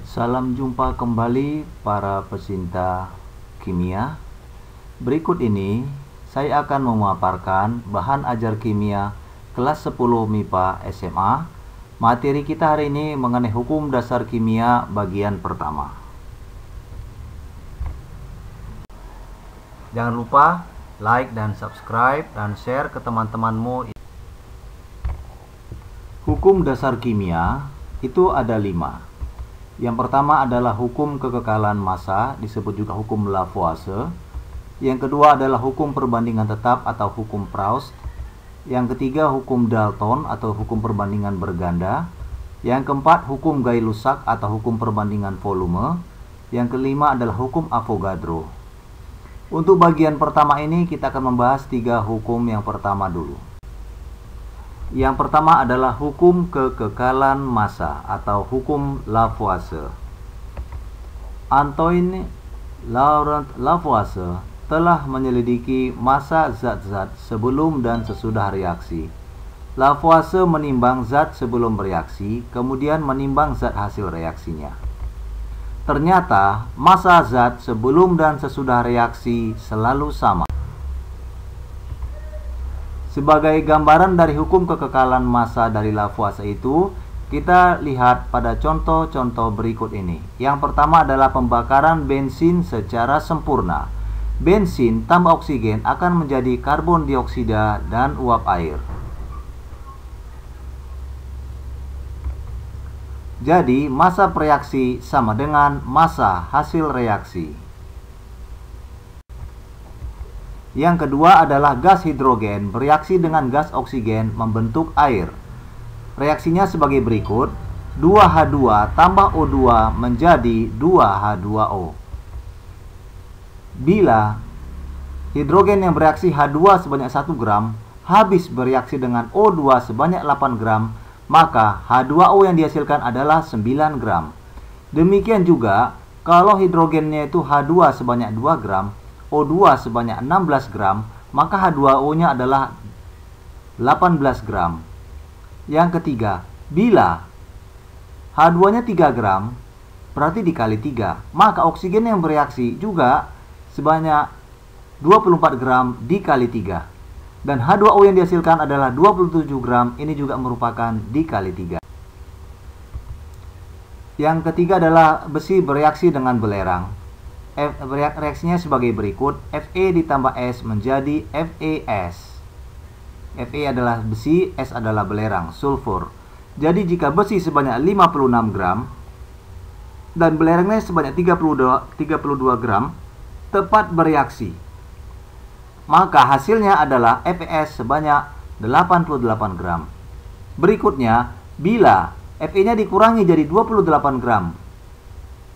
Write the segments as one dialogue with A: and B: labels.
A: Salam jumpa kembali para pecinta kimia. Berikut ini saya akan memaparkan bahan ajar kimia kelas 10 MIPA SMA. Materi kita hari ini mengenai hukum dasar kimia bagian pertama. Jangan lupa like dan subscribe dan share ke teman-temanmu. Hukum dasar kimia itu ada 5. Yang pertama adalah hukum kekekalan massa, disebut juga hukum Lavoisier. Yang kedua adalah hukum perbandingan tetap atau hukum Proust. Yang ketiga hukum Dalton atau hukum perbandingan berganda. Yang keempat hukum Gay-Lussac atau hukum perbandingan volume. Yang kelima adalah hukum Avogadro. Untuk bagian pertama ini kita akan membahas 3 hukum yang pertama dulu. Yang pertama adalah hukum kekekalan massa atau hukum Lavoisier. Antoine Laurent Lavoisier telah menyelidiki massa zat-zat sebelum dan sesudah reaksi. Lavoisier menimbang zat sebelum bereaksi, kemudian menimbang zat hasil reaksinya. Ternyata massa zat sebelum dan sesudah reaksi selalu sama. Sebagai gambaran dari hukum kekekalan massa dari Lavoisier itu, kita lihat pada contoh-contoh berikut ini. Yang pertama adalah pembakaran bensin secara sempurna. Bensin tambah oksigen akan menjadi karbon dioksida dan uap air. Jadi, massa reaksi sama dengan massa hasil reaksi. Yang kedua adalah gas hidrogen bereaksi dengan gas oksigen membentuk air. Reaksinya sebagai berikut: 2H2 tambah O2 menjadi 2H2O. Bila hidrogen yang bereaksi H2 sebanyak 1 gram habis bereaksi dengan O2 sebanyak 8 gram, maka H2O yang dihasilkan adalah 9 gram. Demikian juga kalau hidrogennya itu H2 sebanyak 2 gram, O2 sebanyak 16 gram, maka H2O-nya adalah 18 gram. Yang ketiga, bila H2-nya 3 gram, berarti dikali 3, maka oksigen yang bereaksi juga sebanyak 24 gram dikali 3. Dan H2O yang dihasilkan adalah 27 gram, ini juga merupakan dikali 3. Yang ketiga adalah besi bereaksi dengan belerang. Reaksinya sebagai berikut: Fe ditambah S menjadi FeS. Fe adalah besi, S adalah belerang, sulfur. Jadi jika besi sebanyak 56 gram dan belerangnya sebanyak 32 gram tepat bereaksi, maka hasilnya adalah FeS sebanyak 88 gram. Berikutnya, bila Fe-nya dikurangi jadi 28 gram,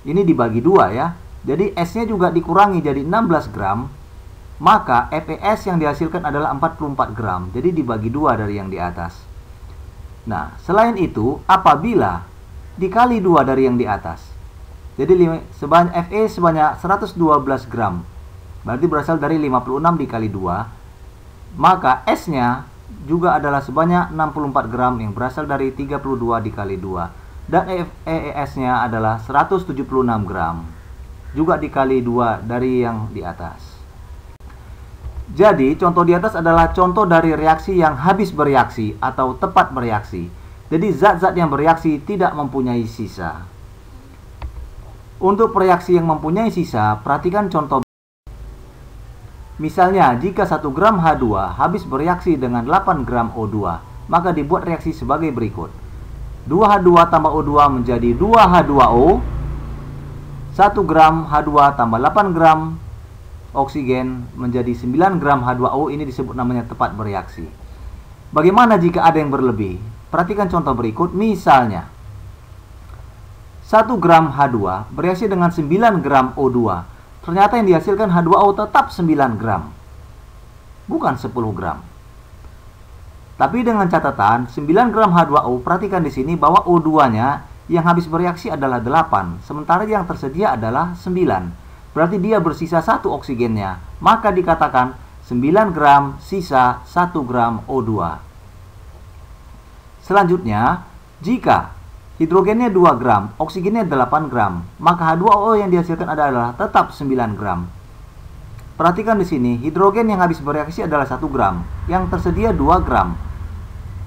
A: ini dibagi 2 ya. Jadi S-nya juga dikurangi jadi 16 gram, maka FeS yang dihasilkan adalah 44 gram. Jadi dibagi 2 dari yang di atas. Nah, selain itu, apabila dikali 2 dari yang di atas, jadi Fe sebanyak 112 gram, berarti berasal dari 56 dikali 2, maka S-nya juga adalah sebanyak 64 gram yang berasal dari 32 dikali 2. Dan FeS-nya adalah 176 gram. Juga dikali 2 dari yang di atas. Jadi, contoh di atas adalah contoh dari reaksi yang habis bereaksi atau tepat bereaksi. Jadi, zat-zat yang bereaksi tidak mempunyai sisa. Untuk reaksi yang mempunyai sisa, perhatikan contoh. Misalnya, jika 1 gram H2 habis bereaksi dengan 8 gram O2, maka dibuat reaksi sebagai berikut. 2H2 tambah O2 menjadi 2H2O. 1 gram H2 tambah 8 gram oksigen menjadi 9 gram H2O, ini disebut namanya tepat bereaksi. Bagaimana jika ada yang berlebih? Perhatikan contoh berikut. Misalnya 1 gram H2 bereaksi dengan 9 gram O2. Ternyata yang dihasilkan H2O tetap 9 gram, bukan 10 gram. Tapi dengan catatan 9 gram H2O, perhatikan di sini bahwa O2-nya yang habis bereaksi adalah 8, sementara yang tersedia adalah 9. Berarti dia bersisa 1 oksigennya. Maka dikatakan 9 gram sisa 1 gram O2. Selanjutnya, jika hidrogennya 2 gram, oksigennya 8 gram, maka H2O yang dihasilkan adalah tetap 9 gram. Perhatikan di sini, hidrogen yang habis bereaksi adalah 1 gram, yang tersedia 2 gram.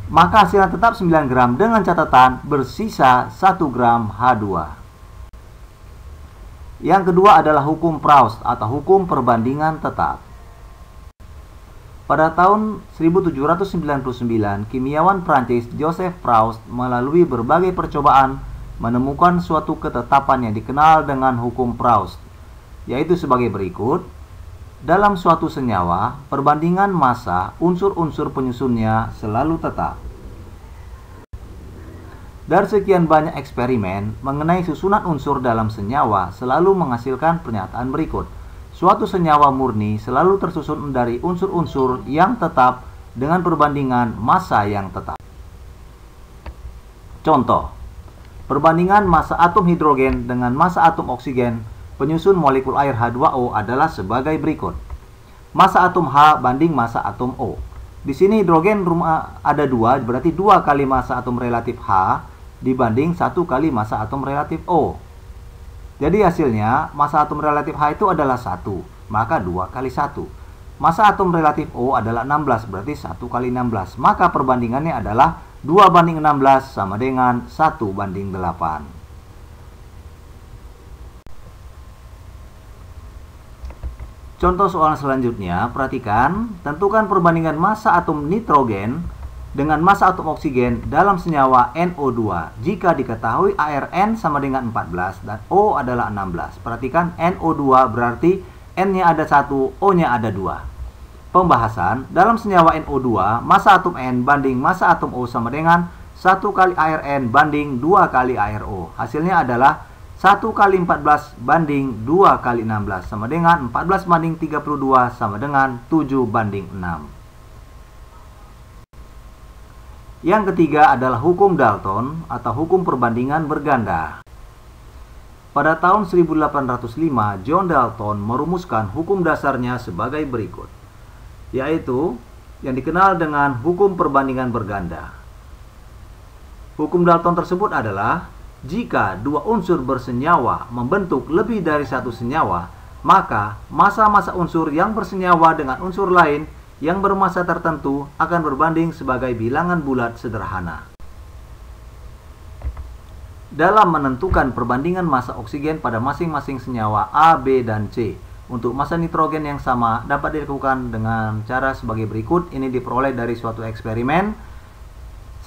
A: Maka hasilnya tetap 9 gram dengan catatan bersisa 1 gram H2. Yang kedua adalah hukum Proust atau hukum perbandingan tetap. Pada tahun 1799, kimiawan Prancis Joseph Proust melalui berbagai percobaan menemukan suatu ketetapan yang dikenal dengan hukum Proust, yaitu sebagai berikut. Dalam suatu senyawa, perbandingan massa unsur-unsur penyusunnya selalu tetap. Dari sekian banyak eksperimen mengenai susunan unsur dalam senyawa selalu menghasilkan pernyataan berikut. Suatu senyawa murni selalu tersusun dari unsur-unsur yang tetap dengan perbandingan massa yang tetap. Contoh, perbandingan massa atom hidrogen dengan massa atom oksigen penyusun molekul air H2O adalah sebagai berikut. Massa atom H banding massa atom O. Di sini hidrogen ada 2, berarti 2 kali massa atom relatif H dibanding 1 kali massa atom relatif O. Jadi hasilnya massa atom relatif H itu adalah 1, maka 2 kali 1. Massa atom relatif O adalah 16, berarti 1 kali 16. Maka perbandingannya adalah 2 banding 16 sama dengan 1 banding 8. Contoh soal selanjutnya, perhatikan, tentukan perbandingan massa atom nitrogen dengan massa atom oksigen dalam senyawa NO2 jika diketahui ARN sama dengan 14 dan O adalah 16. Perhatikan, NO2 berarti N-nya ada 1, O-nya ada 2. Pembahasan, dalam senyawa NO2, massa atom N banding massa atom O sama dengan 1 kali ARN banding 2 kali ARO. Hasilnya adalah 1 kali 14 banding 2 kali 16 sama dengan 14 banding 32 sama dengan 7 banding 6. Yang ketiga adalah hukum Dalton atau hukum perbandingan berganda. Pada tahun 1805, John Dalton merumuskan hukum dasarnya sebagai berikut, yaitu yang dikenal dengan hukum perbandingan berganda. Hukum Dalton tersebut adalah jika dua unsur bersenyawa membentuk lebih dari satu senyawa, maka massa-massa unsur yang bersenyawa dengan unsur lain yang bermassa tertentu akan berbanding sebagai bilangan bulat sederhana. Dalam menentukan perbandingan massa oksigen pada masing-masing senyawa A, B, dan C untuk massa nitrogen yang sama dapat dilakukan dengan cara sebagai berikut. Ini diperoleh dari suatu eksperimen.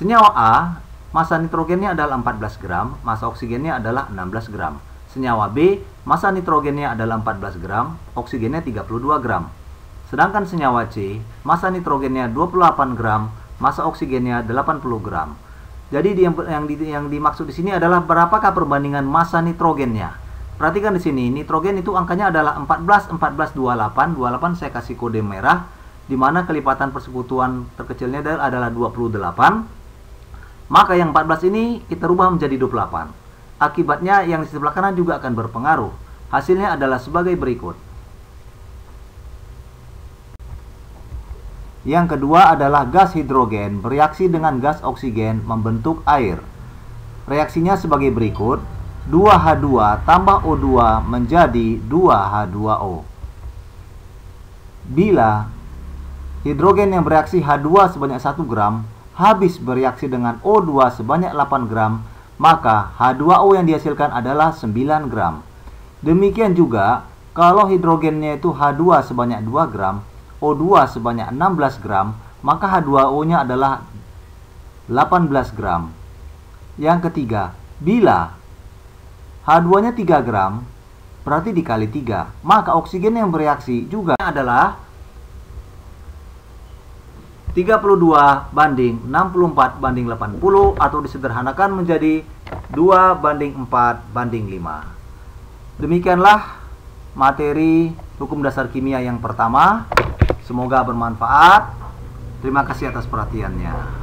A: Senyawa A, massa nitrogennya adalah 14 gram, massa oksigennya adalah 16 gram. Senyawa B, massa nitrogennya adalah 14 gram, oksigennya 32 gram. Sedangkan senyawa C, massa nitrogennya 28 gram, massa oksigennya 80 gram. Jadi yang dimaksud di sini adalah berapakah perbandingan massa nitrogennya. Perhatikan di sini, nitrogen itu angkanya adalah 14, 14, 28. 28 saya kasih kode merah, di mana kelipatan persekutuan terkecilnya adalah 28. Maka yang 14 ini kita rubah menjadi 28. Akibatnya yang di sebelah kanan juga akan berpengaruh. Hasilnya adalah sebagai berikut. Yang kedua adalah gas hidrogen bereaksi dengan gas oksigen membentuk air. Reaksinya sebagai berikut. 2H2 tambah O2 menjadi 2H2O. Bila hidrogen yang bereaksi H2 sebanyak 1 gram habis bereaksi dengan O2 sebanyak 8 gram, maka H2O yang dihasilkan adalah 9 gram. Demikian juga kalau hidrogennya itu H2 sebanyak 2 gram, O2 sebanyak 16 gram, maka H2O-nya adalah 18 gram. Yang ketiga, bila H2-nya 3 gram, berarti dikali 3, maka oksigen yang bereaksi juga adalah 32 banding 64 banding 80, atau disederhanakan menjadi 2 banding 4 banding 5. Demikianlah materi hukum dasar kimia yang pertama. Semoga bermanfaat. Terima kasih atas perhatiannya.